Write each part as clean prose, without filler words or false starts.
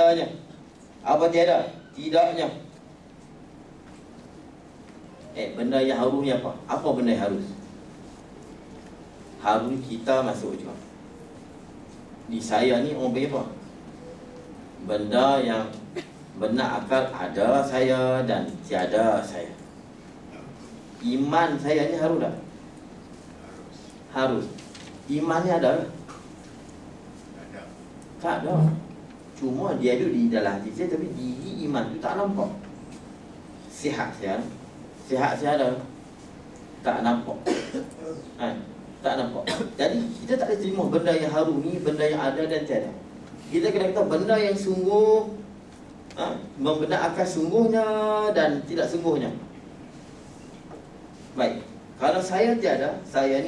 Adanya. Apa tiada? Tidaknya. Benda yang harus ni apa? Apa benda yang harus? Harus kita masuk juga. Di saya ni orang panggil apa? Benda yang benar akal ada saya dan tiada saya. Iman saya ni harus tak? Harus. Iman ni ada tak? Tak ada. Cuma dia ada di dalam hati saya, tapi diri iman tu tak nampak. Sihat saya ada, tak nampak. Tak nampak. Jadi kita tak boleh terima benda yang haru ni, benda yang ada dan tiada. Kita kena kata benda yang sungguh, membenarkan sungguhnya dan tidak sungguhnya. Baik. Kalau saya tiada, saya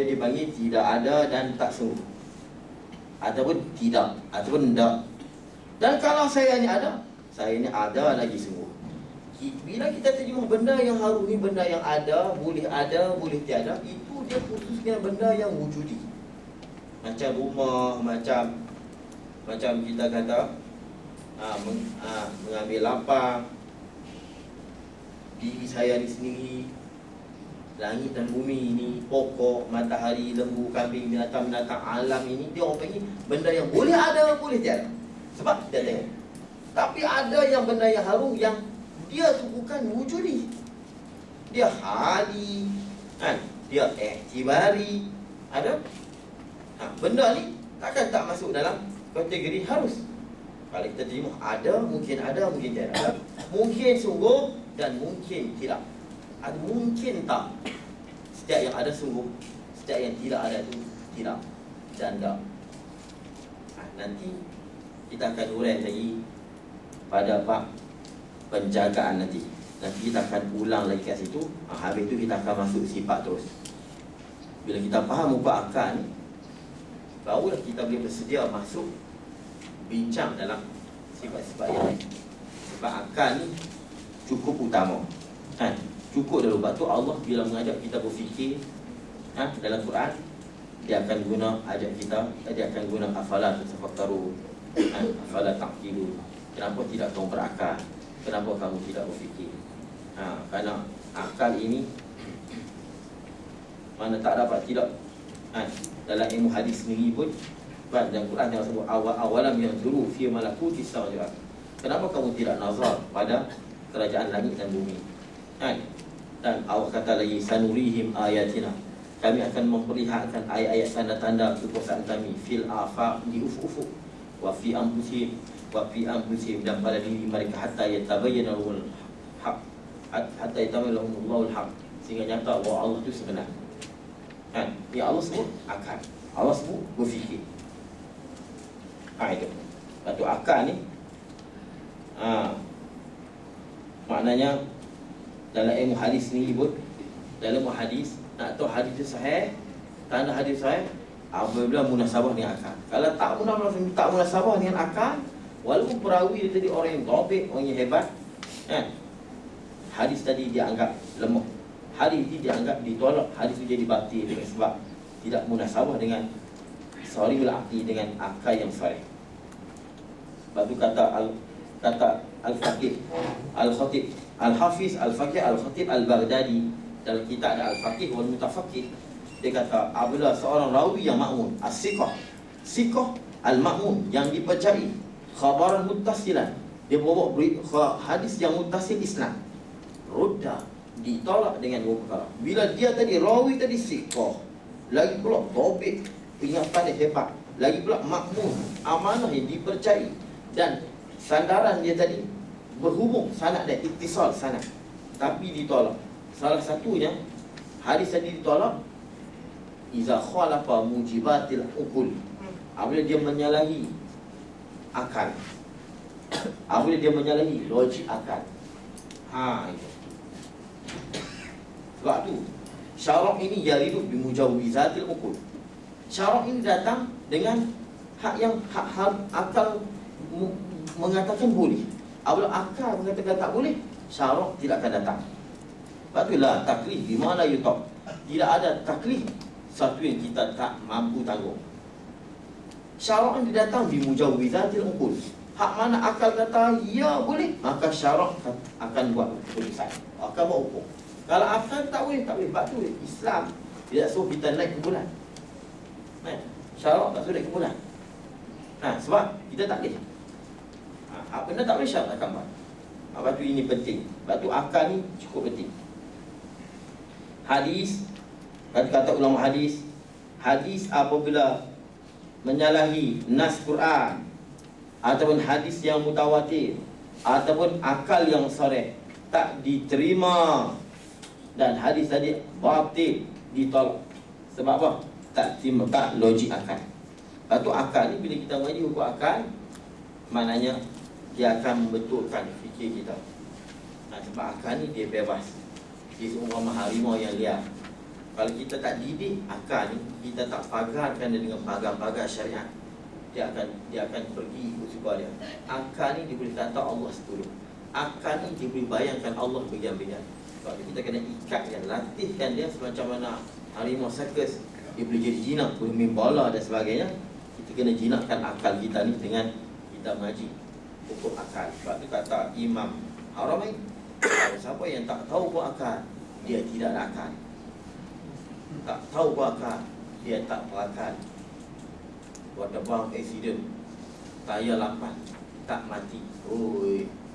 dipanggil tidak ada dan tak sungguh, ataupun tidak, ataupun tidak. Dan kalau saya ni ada, saya ni ada lagi sungguh. Bila kita terima benda yang haru ni, benda yang ada, boleh tiada, itu dia khususnya benda yang wujudi. Macam rumah, macam kita kata mengambil lapang, diri saya ni sendiri, langit dan bumi ini, pokok, matahari, lembu, kambing, binatang-binatang alam ini, dia orang panggil benda yang boleh ada, boleh tiada. Sebab kita tengok. Tapi ada yang benda yang haru yang dia tu bukan wujudi. Dia hali, dia iktibari. Ada? Benda ni takkan tak masuk dalam kategori harus. Kalau kita terima ada, mungkin tiada. Mungkin sungguh dan mungkin tidak. Ada mungkin tak. Setiap yang ada sungguh, setiap yang tidak ada tu tidak dan tak. Nanti kita akan urai lagi pada bab penjagaan nanti. Nanti kita akan ulang lagi kat situ. Habis tu kita akan masuk sifat terus. Bila kita faham ubat akal ni, barulah kita boleh bersedia masuk bincang dalam sifat-sifat yang lain. Sebab akal ni cukup utama. Cukup dah. Sebab tu Allah bila mengajak kita berfikir dalam Quran, dia akan ajak kita, dia akan guna afala tatafakkaru, afala taqilu. Kenapa tidak kamu berakal? Kenapa kamu tidak berfikir? Kerana akal ini mana tak dapat tidak. Dalam ilmu hadis sendiri pun, dalam Quran yang sebut awalam yang zuru fi malakuti samawati. Kenapa kamu tidak nazar pada kerajaan langit dan bumi? Dan Allah kata lagi, sanurihim ayatina, kami akan memperlihatkan ayat-ayat tanda-tanda kekuasaan kami fil afaq, di ufuk-ufuk, wa fi anfusihim, dan pada diri mereka, hatta yatabayyana lahumul haq, hatta yatabayyana lahumul haq, sehingga nyata bahawa Allah itu sebenar. Ya Allah sebut akal, Allah sebut berfikir. Itu. Lepas akal ni maknanya dalam ilmu hadis ni pun, dalam ilmu hadis, nak tahu hadis itu sahih, tanda hadis sahih apabila munasabah dengan akal. Kalau tak munasabah dengan akal, walaupun perawi dia tadi orang yang topik, orang yang hebat, hadis tadi dia anggap lemah, hadis ini dianggap ditolak, hadis itu jadi batil dengan sebab tidak munasabah dengan sahihul aqli, dengan akal yang sahih. Sebab tu kata Al-Faqih Al-Khatib Al-Hafiz Al-Faqih Al-Khatib Al-Baghdadi dalam kitab ada Al-Faqih wal Mutafaqih, dia kata apabila seorang rawi yang makmun, as-siqah, siqah al-makmun, yang dipercayai, khabaran muttasilan, dia bawa hadis yang muttasil isnad, rudda, ditolak dengan dua perkara. Bila dia tadi rawi tadi siqah, lagi pula tobik, ingatan dia hebat, lagi pula makmun, amanah yang dipercayai, dan sandaran dia tadi berhubung sanad dan ittisal sanad, tapi ditolak. Salah satunya hadis tadi ditolak iza khalafa mujibatil uqul, apabila dia menyalahi akal, apabila dia menyalahi logik akal. Itu. Sebab tu syarak ini yaridu bimujawwizatil uqul. Syarak ini datang dengan hak akal mengatakan boleh. Apabila akal mengatakan tak boleh, syarak tidak akan datang. Sebab itulah taklif bima la yutaq. Tidak ada taklif satu yang kita tak mampu tanggung. Syarak ini datang bimujawwizatil uqul. Hak mana akal kata ya boleh, maka syarak akan buat keputusan, akan buat hukum. Kalau akal tak boleh, tak boleh. Sebab tu Islam tidak suruh kita naik ke bulan. Syarak tak suruh naik ke bulan. Sebab kita tak boleh. Apa benda tak boleh syarak akan buat. Sebab tu ini penting. Sebab tu akal ni cukup penting. Hadis, kata ulama hadis, hadis apabila menyalahi nas Quran ataupun hadis yang mutawatir ataupun akal yang sharih, tak diterima. Dan hadis tadi batil, ditolak. Sebab apa? Tak terima, tak logik akal. Lepas tu akal ni, bila kita mengaji hukum akal, maknanya dia akan membetulkan fikir kita. Sebab akal ni dia bebas. Dia seumpama harimau yang liar. Kalau kita tak didik akal ni, kita tak pagarkan dia dengan pagar-pagar syariat, dia akan pergi ikut suka dia. Akal ni dia boleh kata Allah setulur. Akal ni dia boleh bayangkan Allah berjam-jam. Sebab kita kena ikat dia, latihkan dia semacam mana harimau sirkus. Dia boleh jadi jinak, boleh main bola dan sebagainya. Kita kena jinakkan akal kita ni dengan kita mengaji hukum akal. Sebab tu kata Imam Haramain, siapa yang tak tahu hukum akal, dia tidak ada akal. Tak tahu hukum akal, dia tak berakal. Buat terbang accident, tayar lambat, tak mati,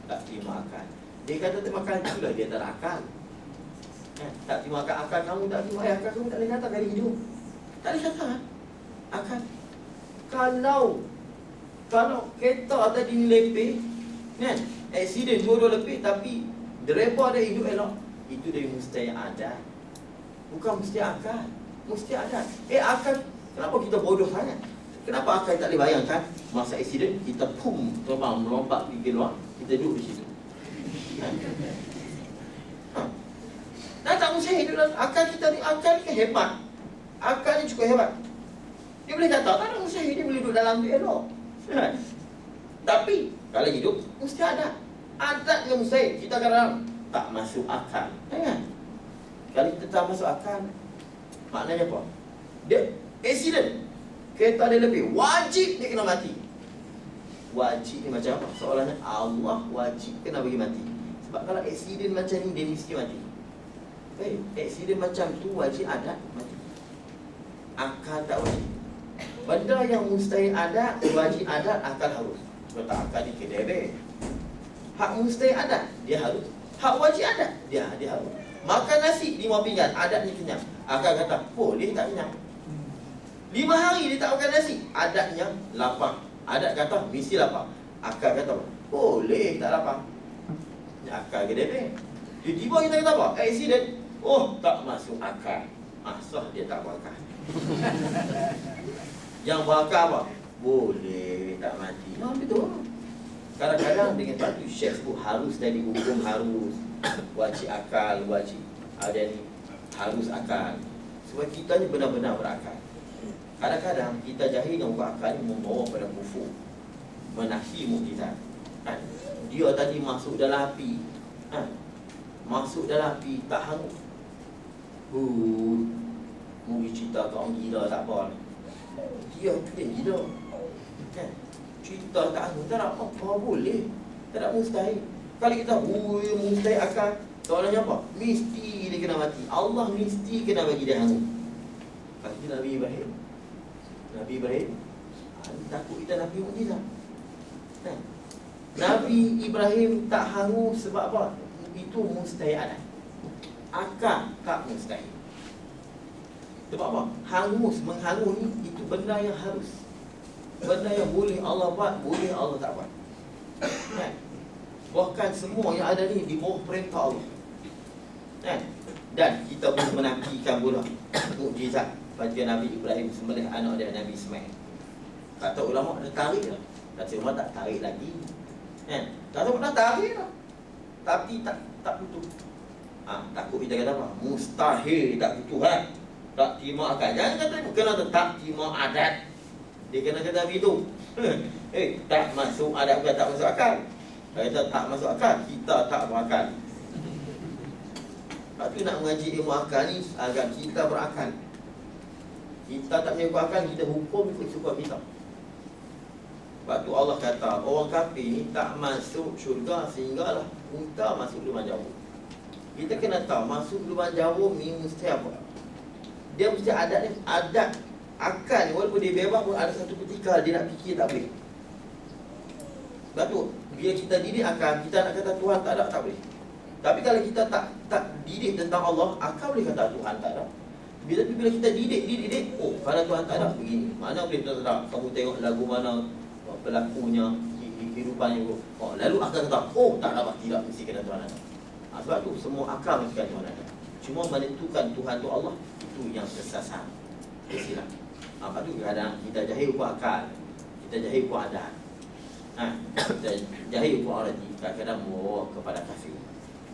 tak terima akal. Dia kata terima akal, itulah dia tak ada akal. Tak terima akal kamu, tak terima akal kamu, tak boleh kata kali hidup. Tak boleh kata akal. Kalau kereta tadi ni lepeh, kan, accident dua-dua lepeh, tapi driver dia hidup elok, itu dia mesti ada. Bukan mesti akal, mesti ada. Akal, kenapa kita bodoh sangat? Kenapa akal tak boleh bayangkan masa accident kita terbang melompat pergi luar, kita duduk di situ. Tak mesti hidup dalam akal kita ni. Akal ni kan hebat. Akal ni cukup hebat. Dia boleh kata tak ada mustahil dia boleh duduk dalam tu elok. Tapi kalau hidup mesti ada. Adat yang mustahil, kita kadang tak masuk akal. Kalau kita tak masuk akal, maknanya apa? Dia accident, kereta dia lebih, wajib dia kena mati. Wajib ni macam apa? Soalannya Allah wajib kena bagi mati. Sebab kalau accident macam ni, dia mesti mati. Accident macam tu wajib adat mati. Akal tak wajib. Benda yang mustahil adat, wajib adat, akal harus. Kalau tak akal ni kedai. Hak mustahil adat, dia harus. Hak wajib adat, dia harus. Makan nasi 5 pinggan, adatnya kenyang. Akal kata, boleh tak kenyang. 5 hari dia tak makan nasi, adatnya lapar. Adat kata, mesti lapar. Akal kata, boleh tak lapar. Akal kedai. Tiba-tiba kita kata apa? Accident. Tak masuk akal. Asal dia tak berakal. Yang berakal apa? Boleh tak mati. Betul. Kadang-kadang dengan satu syekh sebut harus dari hukum harus. Wajib akal, wajib. Ada ni harus akal. Sebab kita ni benar-benar berakal. Kadang-kadang kita jahil dengan hukum akal ni membawa pada kufur, menafi mukjizat. Dia tadi masuk dalam api. Masuk dalam api tak hangus. Mungkin cerita kat orang gila tak apa. Dia gila. Kan? Cerita tak hangus, tak ada apa boleh. Tak ada mustahil. Kalau kita mustahil akal, soalannya apa? Mesti dia kena mati. Allah mesti kena bagi dia hangus. Kalau kita Nabi Ibrahim takut kita Nabi mukjizat. Nabi Ibrahim tak hangus sebab apa? Itu mustahil adat. Akal tak mustahil. Sebab apa? Menghangus ni itu benda yang harus. Benda yang boleh Allah buat, boleh Allah tak buat. Bahkan semua yang ada ni di bawah perintah Allah. Dan kita pun menafikan pula mukjizat pada Nabi Ibrahim sembelih anak dia Nabi Ismail. Kata ulama dia tarik lah. Kata ulama tak tarik lagi. Kata ulama tarik lah. Tapi tak putus. Takut kita kata apa? Mustahil tak putus tak terima akal. Jangan kata kena tak terima adat. Dia kena kata begitu. Tak masuk adat, bukan tak masuk akal. Kalau kita tak masuk akal, kita tak berakal. Lepas tu nak mengaji ilmu akal ni agar kita berakal. Kita tak punya akal, kita hukum ikut suka kita. Sebab tu Allah kata orang kafir ni tak masuk syurga sehinggalah unta masuk lubang jarum. Kita kena tahu masuk lubang jarum ni mesti apa? Dia mesti adat akal ni, walaupun dia bebas pun ada satu ketika dia nak fikir tak boleh. Sebab tu bila kita didik akal, kita nak kata Tuhan tak ada, tak boleh. Tapi kalau kita tak didik tentang Allah, akal boleh kata Tuhan tak ada. Bila kita didik, oh kalau Tuhan tak ada begini, mana boleh tak ada. Kamu tengok lagu mana pelakunya, kehidupannya, oh, lalu akal kata, oh tak dapat, tidak, mesti kena Tuhan ada. Sebab tu semua akal mesti kena Tuhan ada. Cuma menentukan Tuhan tu Allah, itu yang tersasar. Silap. Lepas tu kadang kita jahil hukum akal, kita jahil hukum adat, kita jahil hukum orati, kadang-kadang membawa kepada kafir.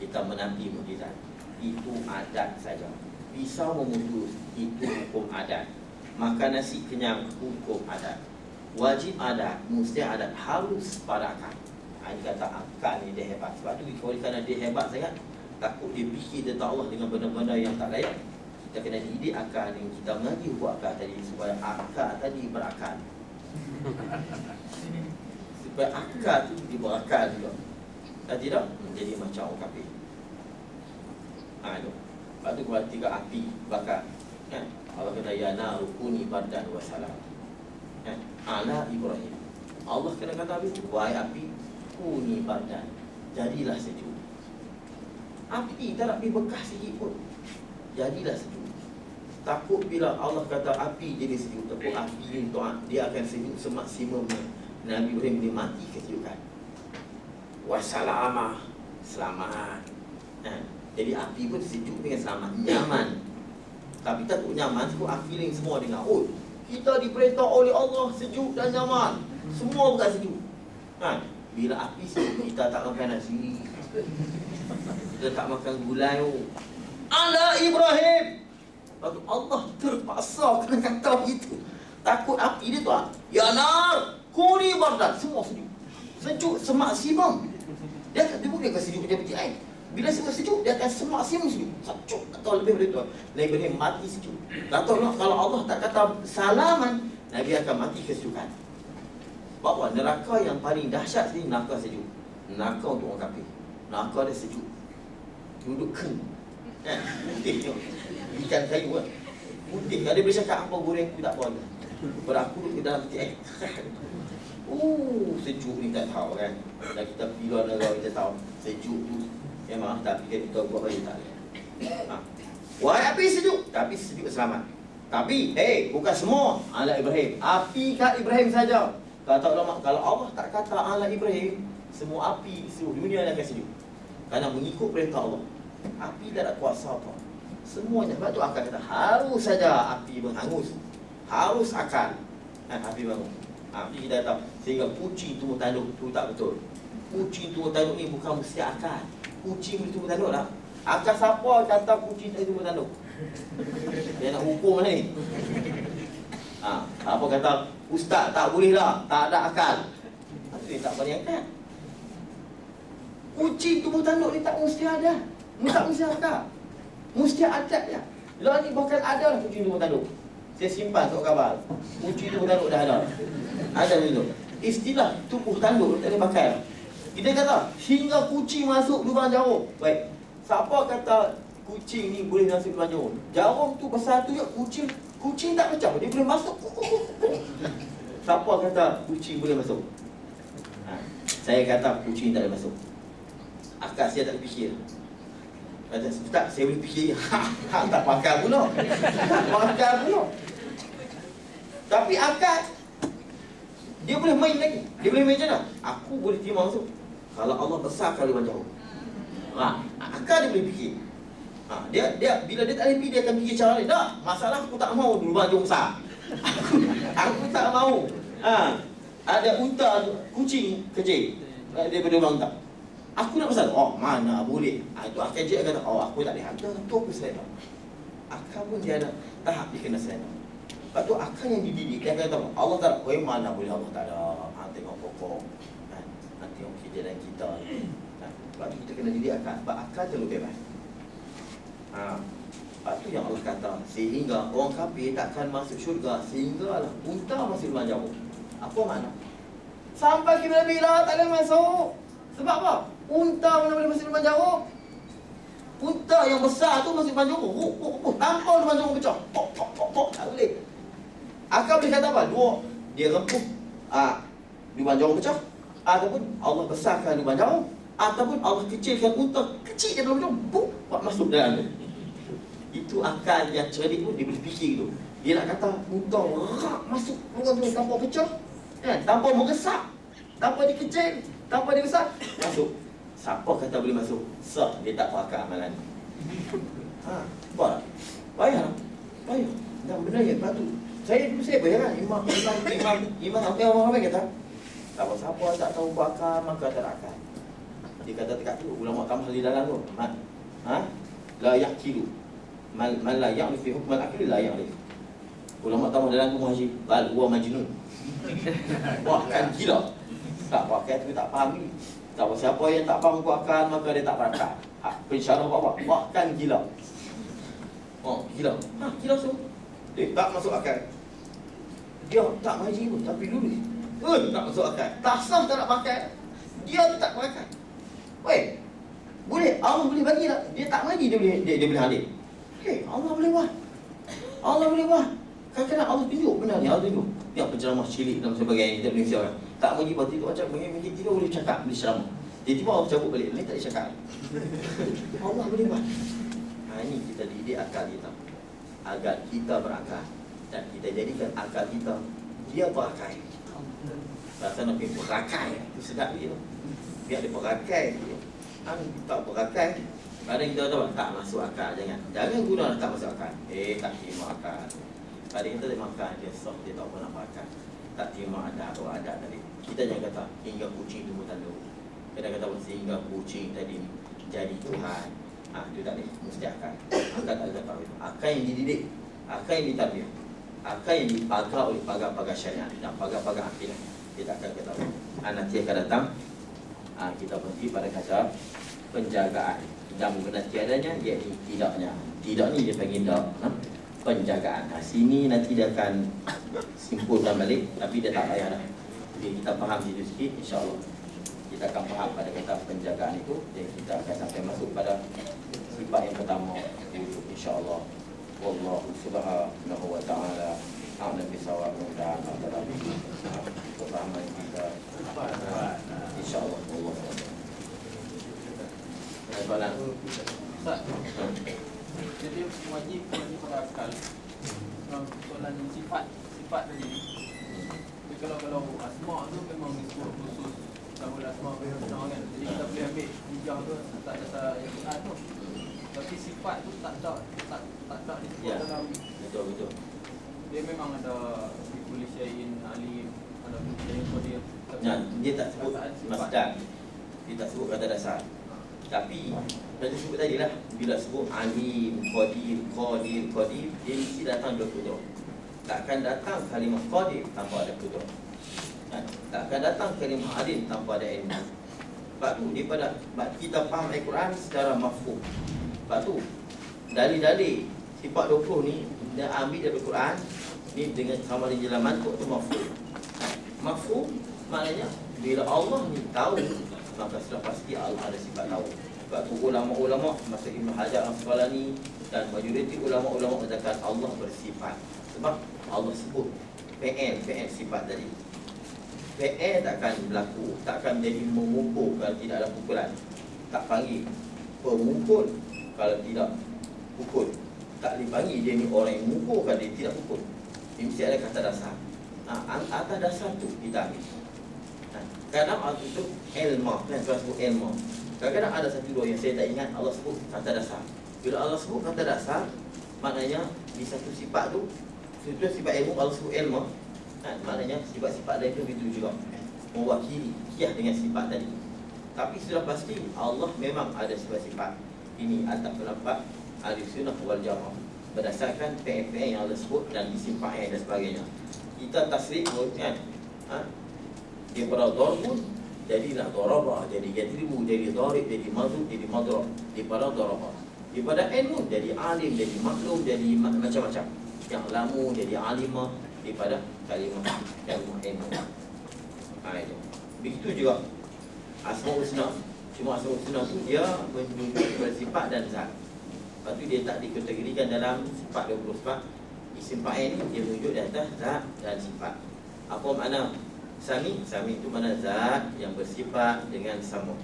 Kita menanti mukjizat. Itu adat saja. Pisau memutus, itu hukum adat. Makan nasi kenyang, hukum adat. Wajib adat, mesti adat, harus pada akal. Ini kata akal ni dia hebat. Sebab tu kerana dia hebat sangat, takut dia fikir tentang Allah dengan benda-benda yang tak layak. Kita kena didik akal ni. Kita mengaji hukum akal tadi supaya akal tadi berakal. Supaya akal tu dia berakal juga. Dan tidak menjadi macam orang kafir. Itu. Lepas tu ketika api bakar, Allah kata ya naru kuni bardan wa salam ala Ibrahim. Allah kena kata habis tu, wahai api, kuni bardan, jadilah sejuk. Api tak nak pergi bekas sikit pun, jadilah sejuk. Takut bila Allah kata api jadi sejuk, takut api ni dia akan sejuk semaksimumnya. Nabi Ibrahim dia mati kesejukan. Wassalamah, selamat. Jadi api pun sejuk dengan selamat, nyaman. Tapi takut nyaman, takut feeling semua dengar, oh kita diperintah oleh Allah sejuk dan nyaman, semua bukan sejuk. Bila api sejuk, kita tak makan nasi, kita tak makan gulai. Ala Ibrahim. Lepas tu Allah terpaksa kena kata begitu. Takut api dia tu, ya nar kuni bardan, semua sejuk. Sejuk semaksimum. Dia bukan sejuk macam peti air. Bila sejuk, dia akan semaksimum sejuk. Sejuk atau lebih dari itu. Nabi Ibrahim mati sejuk. Kalau Allah tak kata salaman, Nabi akan mati kesejukan. Bahawa neraka yang paling dahsyat ni neraka sejuk. Neraka untuk orang kafir. Neraka dia sejuk. Duduk keng. Putih tengok. Ikan kayu kan. Putih. Kalau dia boleh cakap apa goreng, aku tak apa. Beraku duduk ke dalam peti air. Sejuk ni tak tahu kan. Dan kita pergi luar negara, kita tahu sejuk tu memang, tapi kita buat balik tak boleh. Wahai api sejuk, tapi sejuk selamat. Tapi, bukan semua ala Ibrahim. Api kat Ibrahim saja. Kata ulama, kalau Allah tak kata ala Ibrahim, semua api di seluruh dunia akan sejuk. Kerana mengikut perintah Allah. Api tak ada kuasa apa. Semuanya. Sebab tu akal kata, harus saja api menghangus. Harus akal. Api bangun. Api kita tahu. Sehingga kucing tumbuh tanduk, tu tak betul. Kucing tumbuh tanduk ni bukan mesti akal. Kucing boleh tumbuh tanduk lah. Akal siapa kata kucing tak tumbuh tanduk? Dia nak hukum ni. Apa kata ustaz tak boleh lah, tak ada akal. Dia tak boleh akal. Kucing tumbuh tanduk ni tak mesti ada. Tak mesti akal. Mesti adat ya. Lah ni bahkan ada lah kucing tumbuh tanduk. Saya simpan surat khabar. Kucing tumbuh tanduk dah ada. Ada dulu. Istilah tumbuh tanduk tak boleh pakai. Kita kata hingga kucing masuk lubang jarum. Baik. Siapa kata kucing ni boleh masuk lubang jarum? Jarum tu besar tu ya, kucing tak pecah, dia boleh masuk. Siapa kata kucing boleh masuk? Saya kata kucing tak boleh masuk. Akal saya tak fikir. Kata ustaz, saya boleh fikir. Tak pakai pula. Tak pakai pula. Tapi akal dia boleh main lagi. Dia boleh main macam mana? Aku boleh terima masuk kalau Allah besarkan lubang jarum. Akal dia boleh fikir. Dia bila dia tak boleh fikir, dia akan fikir cara lain. Tak, masalah aku tak mau lubang jarum besar. Aku tak mau. Ada unta, kucing kecil daripada lubang unta. Aku nak besar. Mana boleh. Itu akal dia kata, aku tak boleh. Tu aku selesa. Akal pun dia ada tahap dia kena selesa. Lepas tu akal yang dididik, dia kata Allah tak ada. Mana boleh Allah tak ada. Tengok pokok. Nanti orang kejadian kita. Lepas tu kita kena didik akal. Sebab akal terlalu bebas. Lepas tu yang Allah kata, sehingga orang kafir takkan masuk syurga, sehinggalah unta masuk lubang jarum. Apa makna? Sampai bila-bila tak boleh masuk. Sebab apa? Unta mana boleh masuk lubang jarum? Unta yang besar tu masuk lubang jarum. Tampar lubang jarum pecah. Pok. Tak boleh. Akal boleh kata apa? Dua. Dia rempuh. Lubang jarum pecah. Ataupun Allah besarkan lubang jarum. Ataupun Allah kecilkan unta. Kecil dia lubang jarum. Buat masuk dalam tu. Itu akal yang cerdik tu. Dia boleh fikir tu. Dia nak kata unta masuk lubang jarum tanpa pecah. Tanpa meresak. Tanpa dia kecil. Tanpa dia besar. Masuk. Siapa kata boleh masuk? Sah. Dia tak pakai amalan. Buat tak? Payah. Dan benar ya. Lepas tu saya bayar kan. Imam apa yang orang kata? Siapa tak tahu bakar maka tak akal. Dia kata dekat tu. Ulama tambah di dalam tu. La yakilu. Man la ya'ni fi hukm al-akil la ya'ni. Ulama tambah dalam tu haji. Bal huwa majnun. Wah kan gila. Tak pakai tu tak faham ni. Siapa yang tak faham hukum akal maka dia tak berakal. Pensyarah apa? Wah kan gila. Gila. Gila so. Dia tak masuk akal. Dia tak mengaji pun tapi lulus. Tak masuk akal. Tak sah tak nak pakai. Dia tu tak pakai. Weh. Boleh Allah boleh bagi tak? Dia tak mengaji dia boleh hadir. Allah boleh buat. Kadang-kadang Allah tunjuk benar ni, Allah tunjuk. Yang penceramah cilik dan sebagainya kita boleh siapkan. Tak mengaji pasti tu macam mengaji tidak boleh cakap, boleh ceramah. Tiba-tiba Allah cabut balik, lain tak boleh cakap. Allah boleh buat. Ini kita didik akal kita agar kita berakal dan kita jadikan akal kita dia berakai. Rasa nak pergi berakai itu sedap dia. Biar dia berakai dia. Tak berakai. Kadang kita tahu tak masuk akal, jangan guna tak masuk akal. Tak terima akal. Kadang kita makan dia soft, dia tak pernah makan. Tak terima ada atau ada tadi. Kita jangan kata hingga kucing tumbuh tanduk. Kita kata sehingga kucing tadi jadi Tuhan. Itu tak boleh, mesti akal. Akal tak ada tahu. Akal yang dididik, akal yang ditarbiah, akal yang dipagar oleh pagar-pagar syariat dan pagar-pagar akidah. Kita akan ketahui. Nanti akan datang. Kita berhenti pada kata penjagaan. Dan nanti adanya, iaitu tidaknya. Tidak ni dia panggil tak. Penjagaan. Sini nanti dia akan simpulkan balik, tapi dia tak payah dah. Jadi kita faham situ sikit, insya-Allah. Kita akan faham pada kata penjagaan itu, dan kita akan sampai masuk pada sifat yang pertama, insya-Allah. Wallahu subhanahu wa ta'ala a'lam bisawab dan adalah kefahaman kita. Insya-Allah. Allah. Soalan. Jadi wajib pada akal. Soalan sifat tadi ni. Kalau asma tu memang disebut khusus sama asma benar kan. Jadi kita boleh ambil hujah tu tak ada yang benar tu. Tapi sifat tu tak ada disebut dalam. Betul. Dia memang ada kulli syai'in alim, ada kulli syai'in qadir. Dia tak sebut masdar. Dia tak sebut kata dasar. Tapi tadi sebut tadi lah, bila sebut alim, qadir, dia mesti datang dua kudrat. Takkan datang kalimah qadir tanpa ada kudrat. Takkan datang kalimah alim tanpa ada ilmu. Sebab tu daripada kita faham Al-Quran secara mafhum. Sebab tu dalil-dalil sifat 20 ni dia ambil dari Al-Quran ni dengan sama di dalam mantuk tu mafhum. Mafhum maknanya bila Allah ni tahu, maka sudah pasti Allah ada sifat tahu. Sebab tu ulama-ulama masa Ibn Hajar Al-Asqalani dan majoriti ulama-ulama mengatakan Allah bersifat. Sebab Allah sebut fi'il sifat tadi. Fi'il takkan berlaku, takkan jadi memukul kalau tidak ada pukulan. Tak panggil pemukul kalau tidak pukul. Tak dipanggil dia ni orang yang memukul kalau dia tidak pukul. Dia mesti ada kata dasar. Atas dasar tu kita ambil. Kadang Allah itu ilmu, kan Tuhan sebut ilmu. Kadang-kadang ada satu dua yang saya tak ingat Allah sebut kata dasar. Bila Allah sebut kata dasar, maknanya di satu sifat tu, satu sifat ilmu Allah sebut ilmu, maknanya sifat-sifat lain tu begitu juga mewakili kiyah dengan sifat tadi. Tapi sudah pasti Allah memang ada sifat-sifat. Ini atas pendapat Ahlussunnah wal Jamaah berdasarkan fi'il yang Allah sebut dan isim fa'il dan sebagainya. Kita tasrif kan, dia pada darbun jadilah darabah, jadi yadribu, jadi darib, jadi madrub, jadi madrab. Dia pada darabah. Dia pada ilmu jadi alim, jadi maklum, jadi macam-macam. Yang lamu jadi alimah, dia pada kalimah ilmu. Itu. Begitu juga Asmaul Husna. Cuma Asmaul Husna tu dia menunjuk kepada sifat dan zat. Lepas tu dia tak dikategorikan dalam sifat 20 sifat. Isim fa'il ni dia menunjuk di atas zat dan sifat. Apa makna Sami? Sami itu mana zat yang bersifat dengan sama.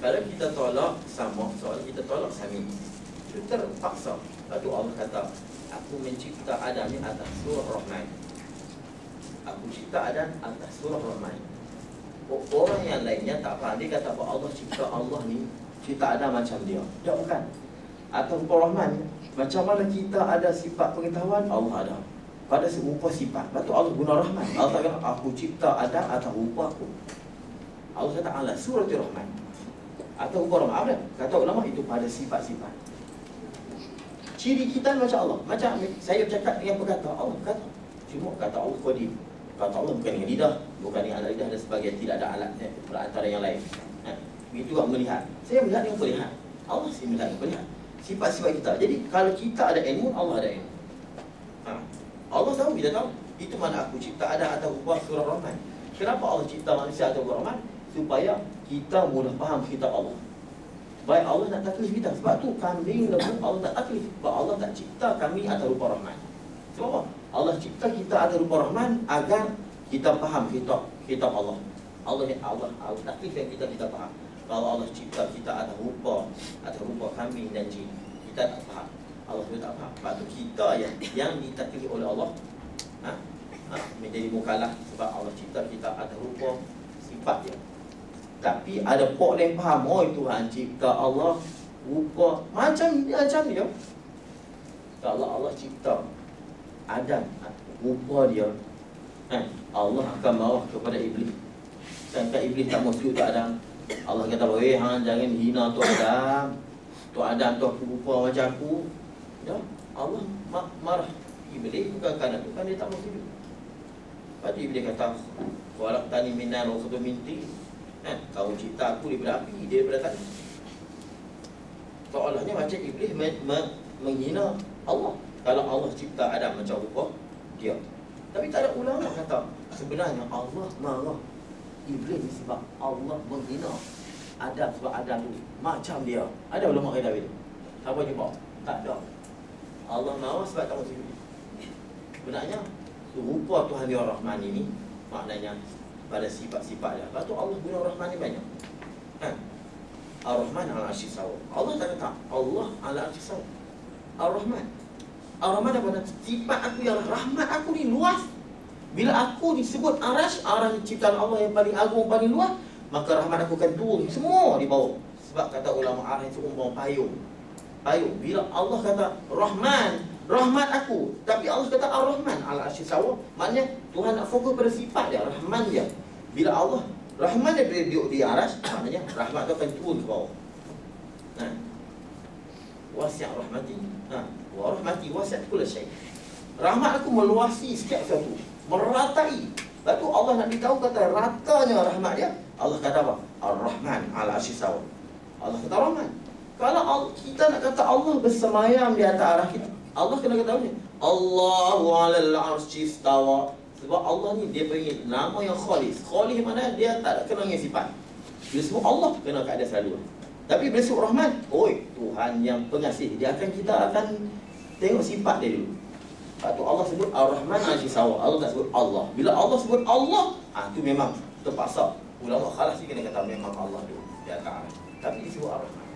Kalau kita tolak sama, soalnya kita tolak Sami, itu terpaksa. Lepas tu Allah kata, aku mencipta Adam ni atas surah Rahman. Aku cipta Adam atas surah Rahman. Orang yang lainnya tak faham. Dia kata apa Allah cipta Allah ni, cipta Adam macam dia. Tak, bukan. Atau Rahman, macam mana kita ada sifat pengetahuan, Allah ada pada serupa sifat. Lepas tu Allah guna Rahman. Allah kata aku cipta Adam atas rupa aku. Allah kata ala surati Rahman, atau rupa Rahman. Kata ulama itu pada sifat-sifat. Ciri kita macam Allah. Macam saya bercakap dengan perkata Allah kata. Cuma kata Allah qadim. Kata Allah bukan dengan lidah, bukan dengan alat lidah dan sebagainya. Tidak ada alat perantara yang lain. Begitu juga melihat. Saya melihat dengan melihat. Allah sih melihat dengan melihat. Sifat-sifat kita. Jadi kalau kita ada ilmu, Allah ada ilmu. Allah tahu, kita tahu. Itu mana aku cipta ada atau rupa surah Rahman. Kenapa Allah cipta manusia atau Rahman? Supaya kita mudah faham kitab Allah. Baik Allah nak taklif kita. Sebab tu kambing lembu Allah tak taklif. Sebab Allah tak cipta kami atas rupa Rahman. Sebab apa? Allah cipta kita atas rupa Rahman agar kita faham kitab Allah. Allah taklif yang kita faham. Kalau Allah cipta kita atas rupa kambing dan jin, kita tak faham. Allah juga tak faham. Sebab tu kita yang ditaklif oleh Allah menjadi mukallaf. Sebab Allah cipta kita atas rupa sifat dia. Tapi ada pok yang faham, oh Tuhan cipta Allah rupa macam dia. Kalau Allah cipta Adam rupa dia, Allah akan marah kepada iblis. Sampai iblis tak mau sujud tak Adam. Allah kata, jangan hina tu Adam. Tu Adam tu aku rupa macam aku. Ya, Allah marah. Iblis bukan kerana tu kan dia tak mau sujud. Lepas tu iblis kata, khalaqtani min nar wa khalaqtahu min tin. Kau cipta aku daripada api, dia daripada tanah. Soalnya macam iblis menghina Allah. Kalau Allah cipta Adam macam rupa dia. Tapi tak ada ulama kata sebenarnya Allah marah iblis sebab Allah menghina Adam, sebab Adam tu macam dia. Ada ulama kata begitu? Siapa jumpa? Tak ada. Allah marah sebab tak mahu. Sebenarnya rupa Tuhan dia Rahman ini maknanya pada sifat-sifat dia. Lepas tu Allah guna Rahman ni banyak. Ar-Rahman ala-Arsy istawa. Allah tak kata Allah ala-Arsy istawa. Ar-Rahman. Ar-Rahman apa? Sifat aku yang rahmat aku ni luas. Bila aku disebut Arash, Arash ciptaan Allah yang paling agung, paling luas, maka rahmat aku akan turun semua di bawah. Sebab kata ulama Arash itu umpama payung. Bila Allah kata Rahman, rahmat aku, tapi Allah kata Ar-Rahman ala-Arsy istawa, maknanya Tuhan nak fokus pada sifat dia, Rahman dia. Bila Allah Rahman dia duduk di Arash, maknanya rahmat tu akan turun ke bawah. Wasi' rahmati, wa rahmati wasi'at kulla syai'. Rahmat aku meluasi setiap sesuatu, meratai. Lepas tu Allah nak beritahu kata ratanya rahmat dia. Allah kata apa? Ar-Rahman ala-Arsy istawa. Allah kata Rahman. Kalau kita nak kata Allah bersemayam di atas arah kita, Allah kena ketahui Allahu alal arsy istawa. Sebab Allah ni dia panggil nama yang khalis. Khalis mana dia tak ada kena dengan sifat. Dia sebut Allah kena keadaan selalu. Tapi bila sebut Rahman, Tuhan yang pengasih, kita akan tengok sifat dia dulu. Lepas tu Allah sebut Ar-Rahman ala-Arsy istawa. Allah tak sebut Allah. Bila Allah sebut Allah, tu memang terpaksa ulama khalas dia kena kata memang Allah dulu di atas arah. Tapi disebut Ar-Rahman.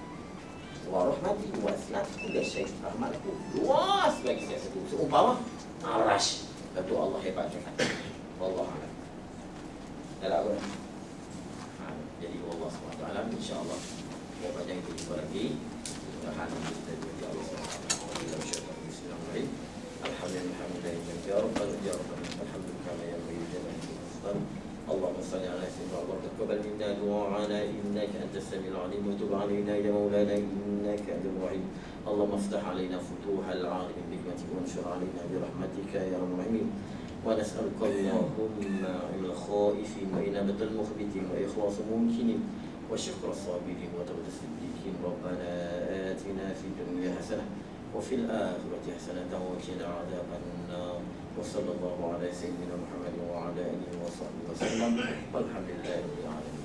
Wa rahmati wasi'at kulla syai'. Rahmatku luas bagi setiap sesuatu. Seumpama Arash. Itu Allah hebat sangat. Wallahu a'lam. Dalam apa? Jadi Allah SWT insya-Allah kita panjang itu jumpa lagi. Mudah-mudahan kita jadi Allah SWT. Bismillahirrahmanirrahim. Alhamdulillah ya rabbal alamin. Alhamdulillah ya rabbal alamin. اللهم صل على سيدنا محمد تقبل منا دعاءنا انك انت السميع العليم وتب علينا يا مولانا انك انت الرحيم. اللهم افتح علينا فتوح العالم بحكمتك وانشر علينا برحمتك يا رب العالمين. ونسالك اللهم علم الخائفين وانابه المخبتين واخلاص الممكنين وشكر الصابرين وتوبه الصديقين. ربنا اتنا في الدنيا حسنه وفي الاخره حسنه وقنا عذاب النار. Wassallallahu ala sayyidina Muhammad wa ala alihi wa sahbihi wasallam. Walhamdulillahi rabbil alamin.